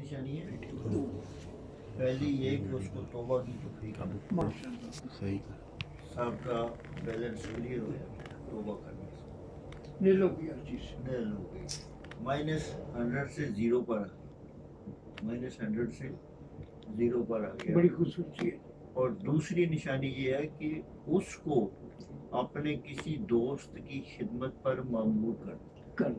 نشانی ہے؟ پہلی یہ کہ اس کو توبہ کی توفیق صحیح صاحب کا بیلنس کلیئر ہو جاتا ہے توبہ کرنے سے، نیل ہو گئی ہر چیز سے، نیل ہو گئی، -100 سے 0 پر آ گیا، -100 سے 0 پر آ گیا۔ بڑی خوبصورتی ہے۔ اور دوسری نشانی یہ ہے کہ اس کو اپنے کسی دوست کی خدمت پر معمور کر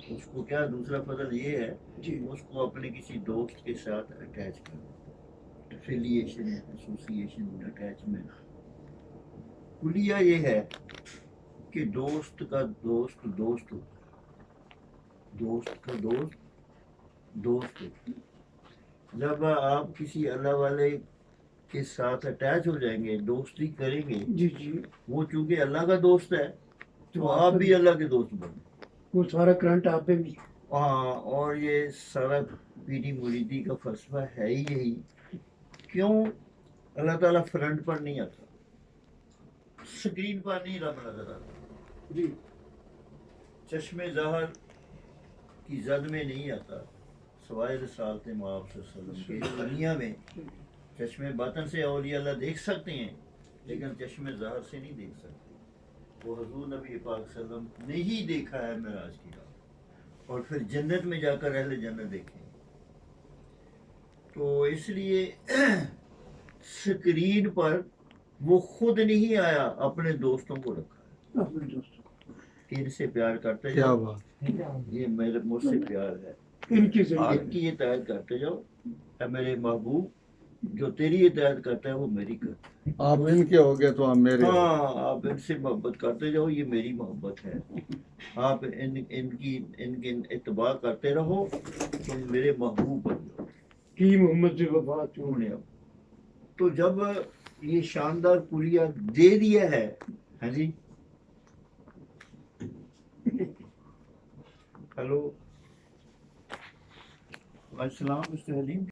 اس کو کیا دوسرا فضل یہ ہے جی اس کو اپنے کسی دوست کے ساتھ اٹیچ کرنا، افیلیشن، ایسوسیشن، اٹیچمنٹ۔ کلیہ یہ ہے کہ دوست کا دوست دوست ہوتا ہے، دوست کا دوست دوست ہوتا ہے۔ جب آپ کسی اللہ والے کے ساتھ اٹیچ ہو جائیں گے، دوستی کریں گے، جی جی، وہ چونکہ اللہ کا دوست ہے تو آپ بھی اللہ کے دوست بنیں۔ وہ سارا کرنٹ آپ پہ بھی ہے۔ ہاں، اور یہ سارا پیری مریدی کا فلسفہ ہے ہی یہی، کیوں اللہ تعالیٰ فرنٹ پر نہیں آتا، سکرین پر نہیں رب نظر آتا، جی چشم ظاہر کی زد میں نہیں آتا، سوائے رسالت مآب صلی اللہ علیہ وسلم کے۔ دنیا میں چشم باطن سے اولیاء اللہ دیکھ سکتے ہیں لیکن چشم ظاہر سے نہیں دیکھ سکتے۔ وہ حضور نبی پاک صلی اللہ علیہ وسلم نے ہی دیکھا ہے معراج کی رات، اور پھر جنت میں جا کر اہل جنت دیکھیں۔ تو اس لیے سکرین پر وہ خود نہیں آیا، اپنے دوستوں کو رکھا ہے اپنے دوستوں کہ ان سے پیار کرتے کیا جاؤ، بات، یہ میرے مجھ سے پیار ہے، ان کے ذریعے ان کی اطاعت کرتے جاؤ، اے میرے محبوب جو تیری اطاعت کرتا ہے وہ میری کرتا ہے۔ آپ ان کے ہو گئے تو آپ میرے ہو۔ ہاں، آپ ان سے محبت کرتے جاؤ، یہ میری محبت ہے۔ آپ ان کی اتباع کرتے رہو، تم میرے محبوب بن جاؤ۔ کی محمد سے وفا انہوں نے تو جب یہ شاندار کلیہ دے دیا ہے، ہاں جی، ہلو، السلام مسٹر حلیم۔